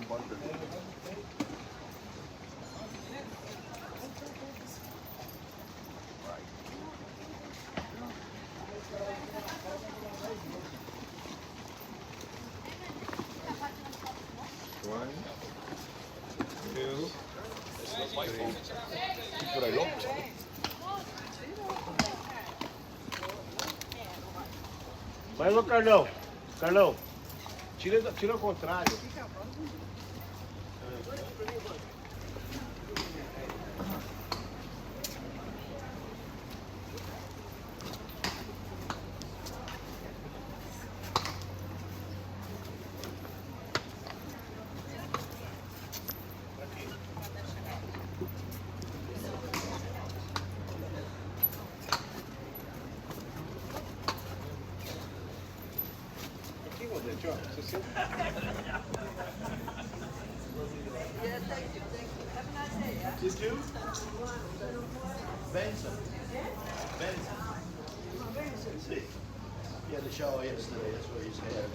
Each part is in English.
One, two, three. That's what I looked. Vai no Carlão. Carlão. Tira ao contrário. Just you? Benson. Benson. See. He had a shower yesterday, that's what he's had.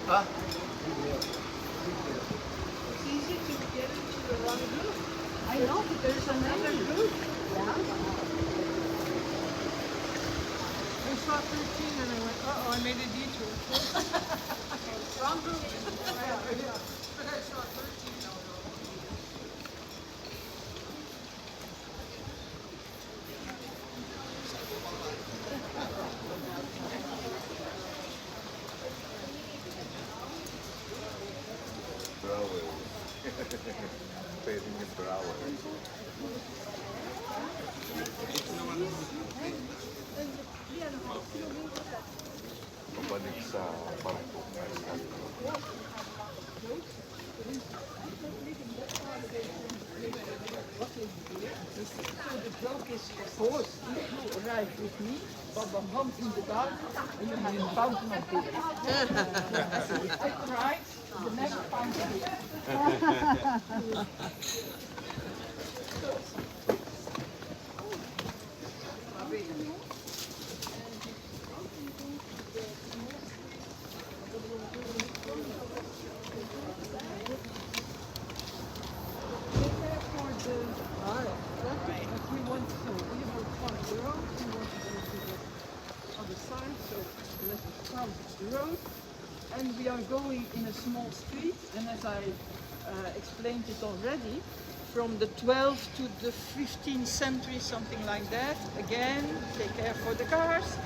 Huh? It's easy to get into the wrong group. I know, but there's another group. Yeah. I saw 13 and I went, uh-oh, I made a detour. Wrong group. Yeah. But I saw 13. Paving it per hour. Pabalik sa Markt. The joke is, of course, if you arrive with me, but the hump in the garden, and you have a fountain of beer. Take the right, the next fountain. The road, and we are going in a small street, and as I explained it already, from the 12th to the 15th century, something like that. Again, take care for the cars.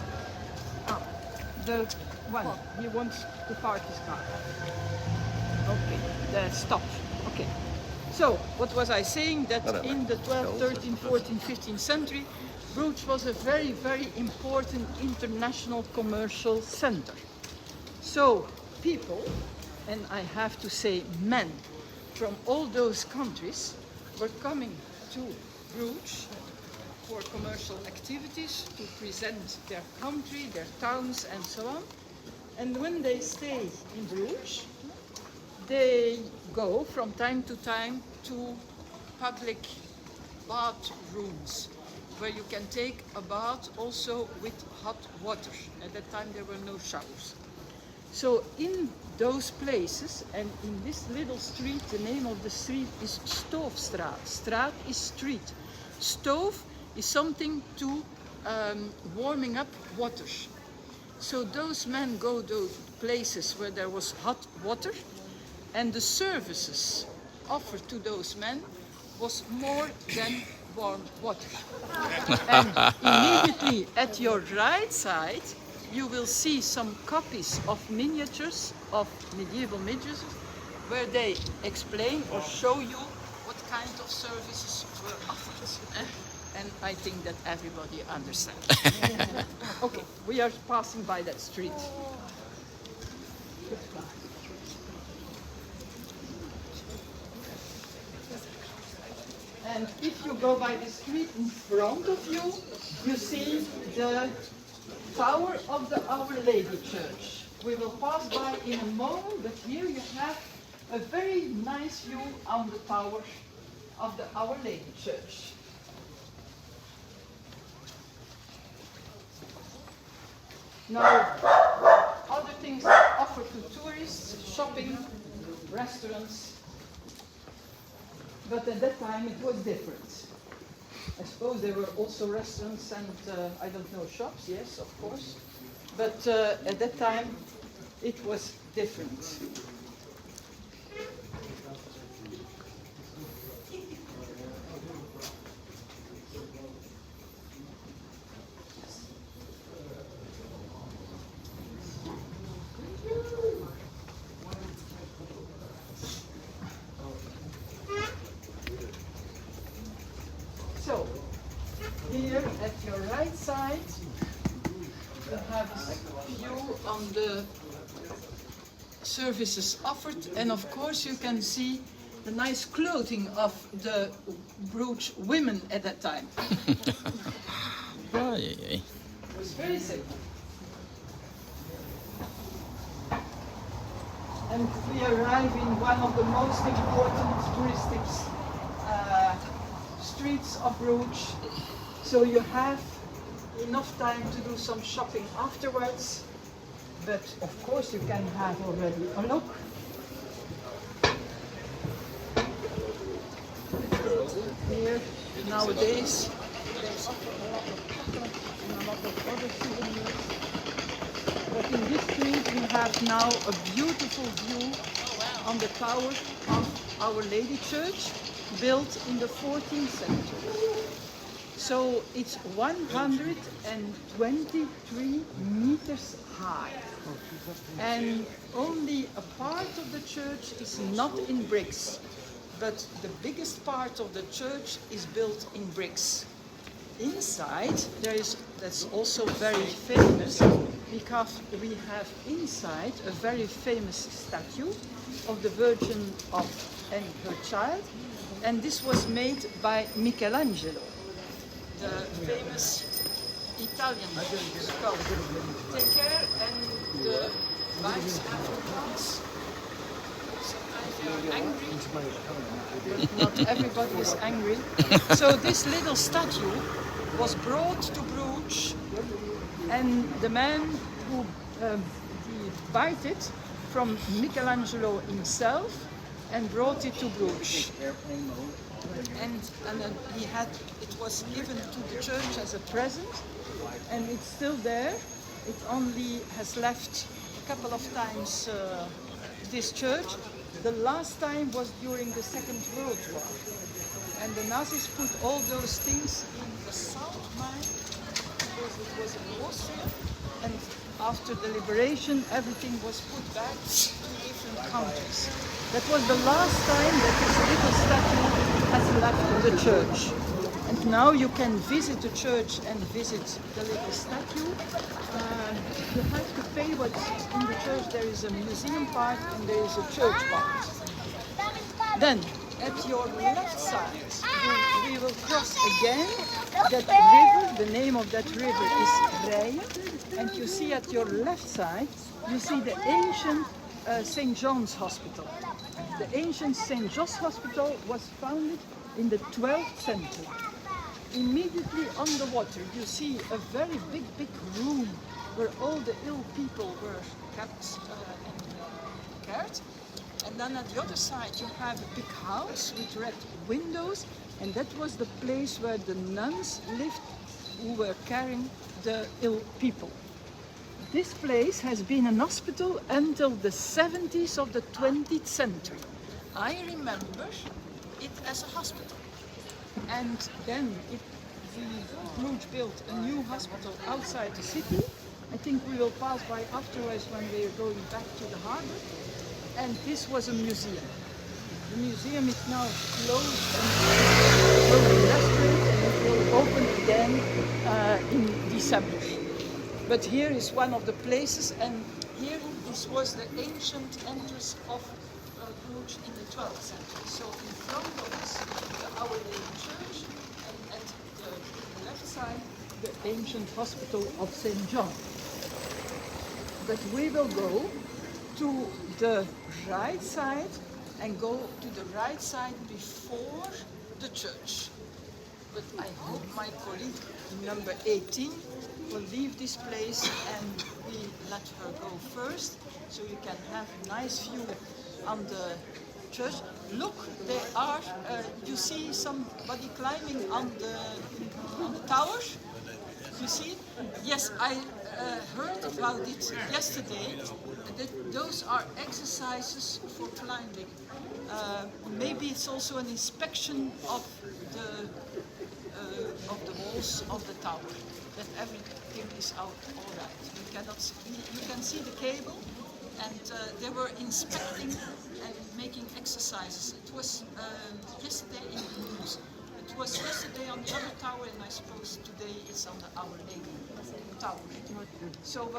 The one, he wants to park his car. Okay, the stop. Okay. So, what was I saying? That in the 12th, 13th, 14th, 15th century, Bruges was a very, very important international commercial center. So people, and I have to say men, from all those countries were coming to Bruges for commercial activities, to present their country, their towns and so on. And when they stay in Bruges, they go from time to time to public bathrooms, where you can take a bath also with hot water. At that time there were no showers. So in those places, and in this little street, the name of the street is Stoofstraat. Straat is street. Stove is something to warming up water. So those men go to places where there was hot water, and the services offered to those men was more than warm water. And immediately at your right side, you will see some copies of miniatures, of medieval miniatures, where they explain or show you what kind of services were offered. And I think that everybody understands. Okay, we are passing by that street. And if you go by the street in front of you, you see the tower of the Our Lady Church. We will pass by in a moment, but here you have a very nice view on the tower of the Our Lady Church. Now, other things offered to tourists, shopping, restaurants, but at that time it was different. I suppose there were also restaurants and, I don't know, shops, yes, of course, but at that time it was different. So, here at your right side, you have a view on the services offered, and of course you can see the nice clothing of the Bruges women at that time. It was very simple. And we arrive in one of the most important touristic streets of Bruges, so you have enough time to do some shopping afterwards, but of course you can have already a look. Here nowadays there's a lot of cotton and a lot of other souvenirs, but in this street we have now a beautiful view on the tower of Our Lady Church, built in the 14th century. So it's 123 meters high. And only a part of the church is not in bricks, but the biggest part of the church is built in bricks. Inside, that's also very famous, because we have inside a very famous statue of the Virgin and her child, and this was made by Michelangelo, the famous Italian sculptor. Take care, and the bikes have to pass. Sometimes they are angry, but not everybody is angry. So this little statue was brought to Bruges, and the man who bought it from Michelangelo himself and brought it to Bruges. And it was given to the church as a present, and it's still there. It only has left a couple of times this church. The last time was during the Second World War, and the Nazis put all those things in the South Mine because it was in Austria, and after the liberation everything was put back to different countries. That was the last time that this little statue has left the church. And now you can visit the church and visit the little statue. You have to pay what's in the church. There is a museum part and there is a church part. Then, at your left side, we will cross again that river. The name of that river is Reije. And you see at your left side, you see the ancient St. John's Hospital. The ancient St. John's Hospital was founded in the 12th century. Immediately on the water, you see a very big room where all the ill people were kept and cared. And then at the other side, you have a big house with red windows, and that was the place where the nuns lived who were carrying the ill people. this place has been an hospital until the 70s of the 20th century. I remember it as a hospital. And then Bruges built a new hospital outside the city. I think we will pass by afterwards when we are going back to the harbor. And this was a museum. The museum is now closed and will be restaurant and it will open again in December. But here is one of the places, and here this was the ancient entrance of Bruges in the 12th century. So in front of us, the Our Lady Church, and at the left side, the ancient hospital of St. John. But we will go to the right side and go to the right side before the church. But I hope my colleague, number 18, will leave this place and we let her go first, so you can have a nice view on the church. Look, there are, you see somebody climbing on the tower? You see? Yes, I heard about it yesterday. Those are exercises for climbing. Maybe it's also an inspection of the walls of the tower, that everything is out all right. You can see the cable, and they were inspecting and making exercises. It was yesterday in the news. It was yesterday on the other tower, and I suppose today it's on the Our Lady tower. So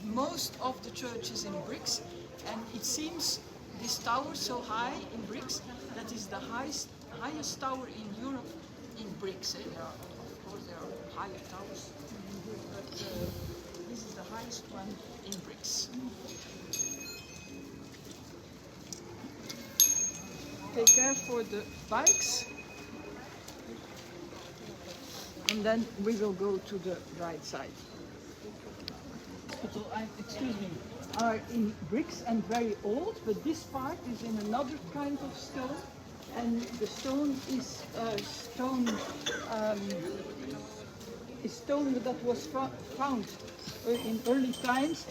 most of the church is in bricks, and it seems this tower so high in bricks, that is the highest tower in Europe in bricks. Of course there are higher towers, but this is the highest one in bricks. Take care for the bikes. And then we will go to the right side. Excuse me, are in bricks and very old, but this part is in another kind of stone, and the stone is stone that was found in early times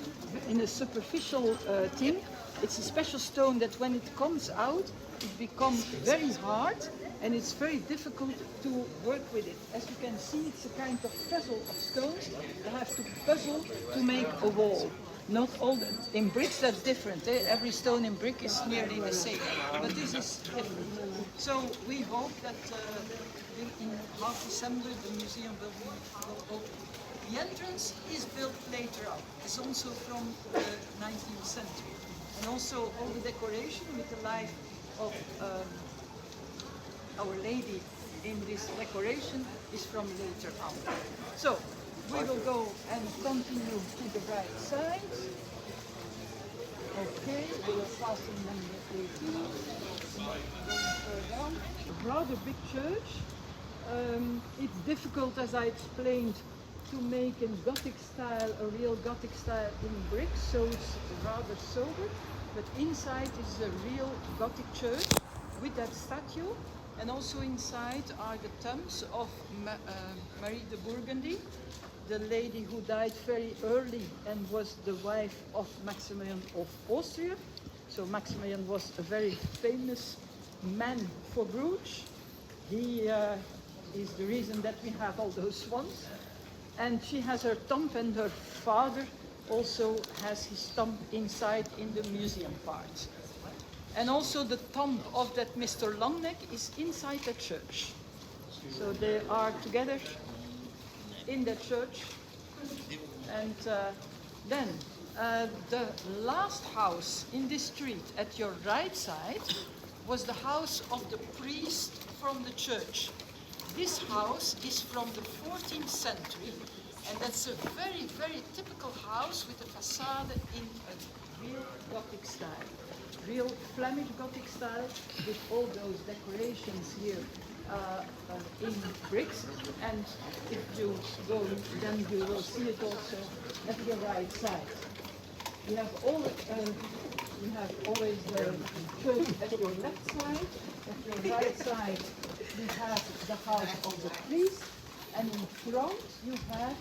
in a superficial thing. It's a special stone that when it comes out, it becomes very hard, and it's very difficult to work with it. As you can see, it's a kind of puzzle of stones. You have to puzzle to make a wall. Not all in bricks, that's different. Every stone in brick is nearly the same, but this is different. So we hope that in half December the museum will open. The entrance is built later on. It's also from the 19th century, and also all the decoration with the life of Our Lady in this decoration is from later on. So we will go and continue to the right side. Okay, we will pass in number 18. Going further on. A rather big church. It's difficult, as I explained, to make in Gothic style, a real Gothic style in bricks, so it's rather sober. But inside is a real Gothic church with that statue. And also inside are the tombs of Marie de Burgundy, the lady who died very early and was the wife of Maximilian of Austria. So Maximilian was a very famous man for Bruges. He is the reason that we have all those swans. And she has her tomb, and her father also has his tomb inside in the museum part. And also the tomb of that Mr. Langnek is inside the church. So they are together in the church. And then the last house in this street at your right side was the house of the priest from the church. This house is from the 14th century, and that's a very, very typical house with a facade in a real Gothic style. Real Flemish Gothic style with all those decorations here in bricks. And if you go, then you will see it also at your right side. You have always the church at your left side. At your right side, you have the house of the priest, and in front you have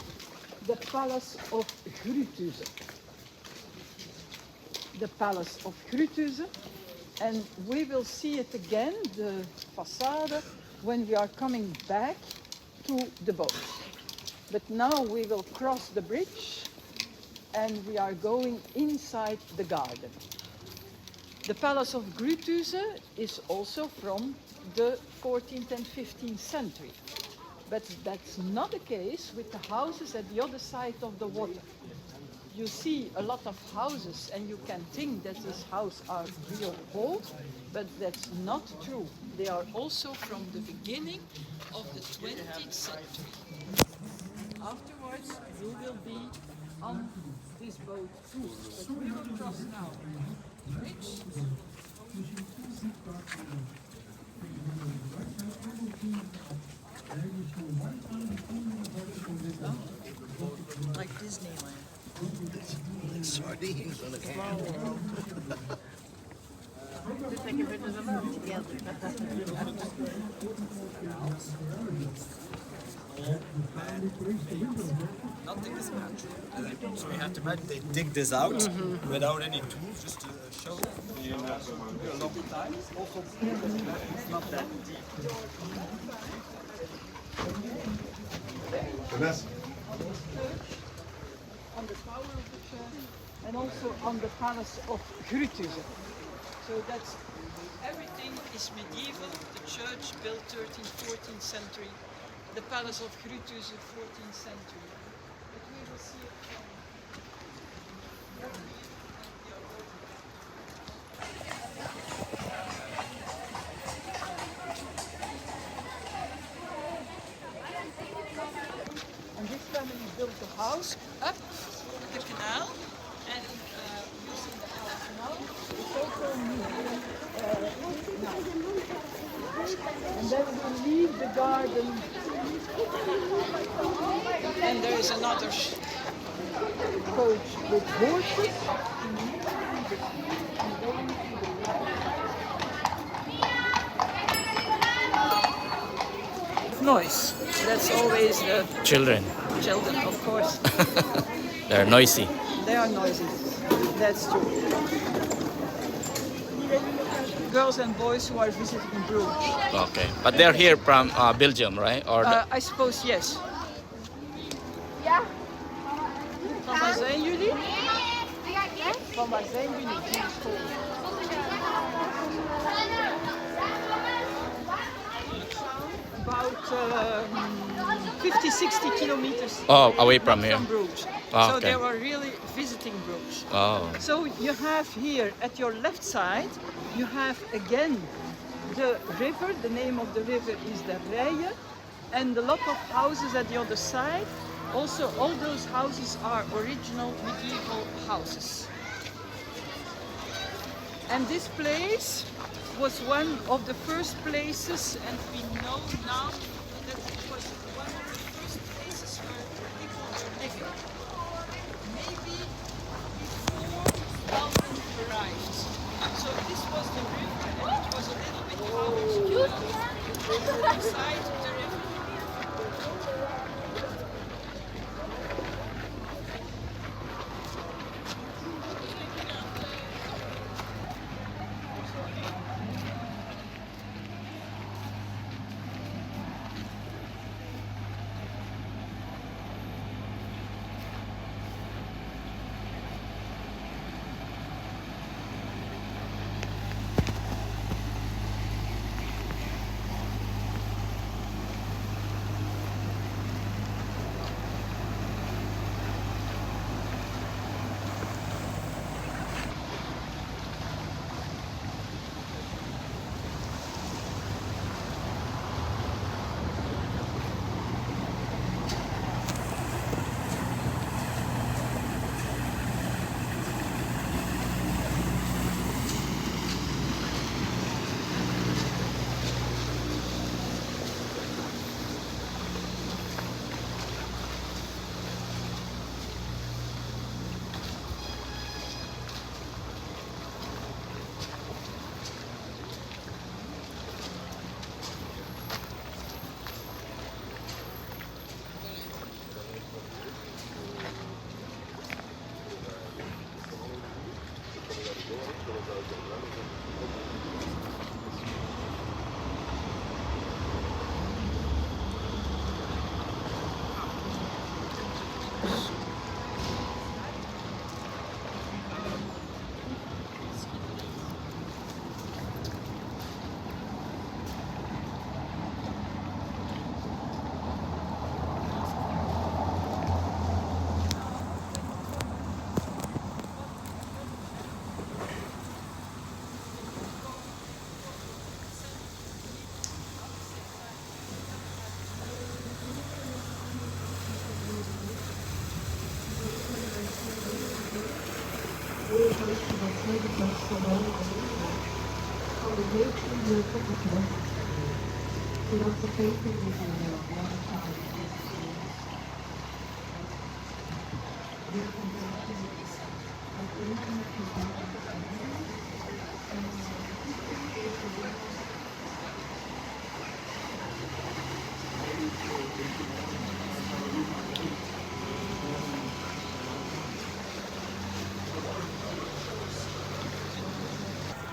the Palace of Grutuze. The Palace of Grutuze, and we will see it again, the facade, when we are coming back to the boat. But now we will cross the bridge and we are going inside the garden. The Palace of Grutuze is also from the 14th and 15th century. But that's not the case with the houses at the other side of the water. You see a lot of houses and you can think that these houses are real old, but that's not true. They are also from the beginning of the 20th century. Afterwards, you will be on this boat too. But we will cross now the bridge. Like Disneyland. Sardines on a can. Looks like everyone was alone together. Nothing is natural. So we have to imagine they dig this out without any tools, just to show a long time. Also, it's not that deep. On the tower of the church and also on the Palace of Grutuze. So that's everything is medieval. The church built 13th, 14th century. The Palace of Grutuze, 14th century. But we will see it from and this family built the house up the canal, and using the house now, it's also museum now. And then we leave the garden, and there is another coach with horses. Noise. That's always the Children, children, of course. they're noisy. They are noisy. That's true. Girls and boys who are visiting Bruges. Okay, but they're here from Belgium, right? Or I suppose yes. Van waar zijn jullie? Van waar zijn jullie? About 50, 60 kilometers away from here. from Bruges. Oh, So okay. they were really visiting Bruges. Oh, So you have here at your left side, you have again the river. The name of the river is the Reije, and a lot of houses at the other side. Also, all those houses are original medieval houses. And this place was one of the first places, and we know now that it was one of the first places where people were living. Maybe before Belgium arrived. So this was the river, and it was a little bit obscure beside the river.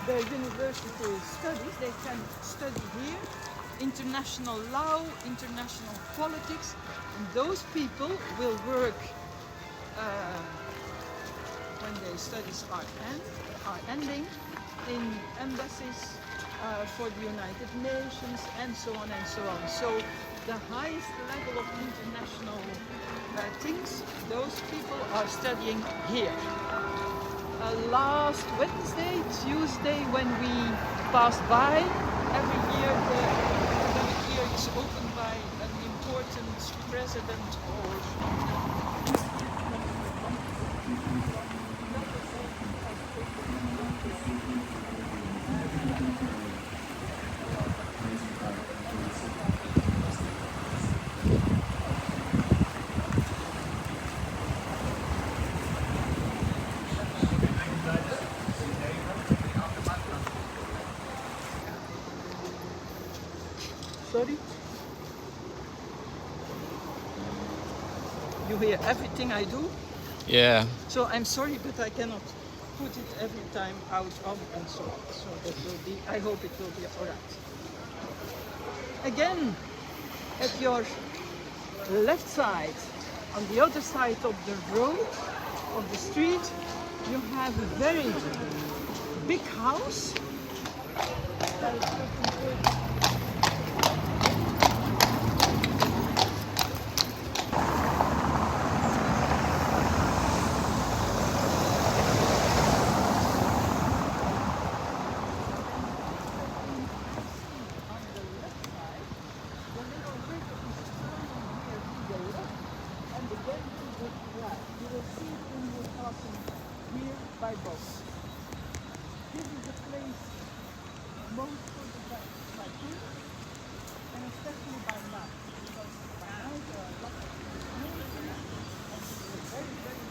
Their university studies, they can study here international law, international politics, and those people will work when their studies are ending in embassies for the United Nations and so on and so on. So the highest level of international things, those people are studying here. Last Wednesday, Tuesday, when we passed by, every year it's opened by an important president or sorry? You hear everything I do? Yeah. So I'm sorry, but I cannot put it every time out on and so on. So that will be, I hope it will be alright. Again, at your left side, on the other side of the road, of the street, you have a very big house. By bus. This is a place most for by tourists and especially by night, because by night there are lots of communities and it's a very, very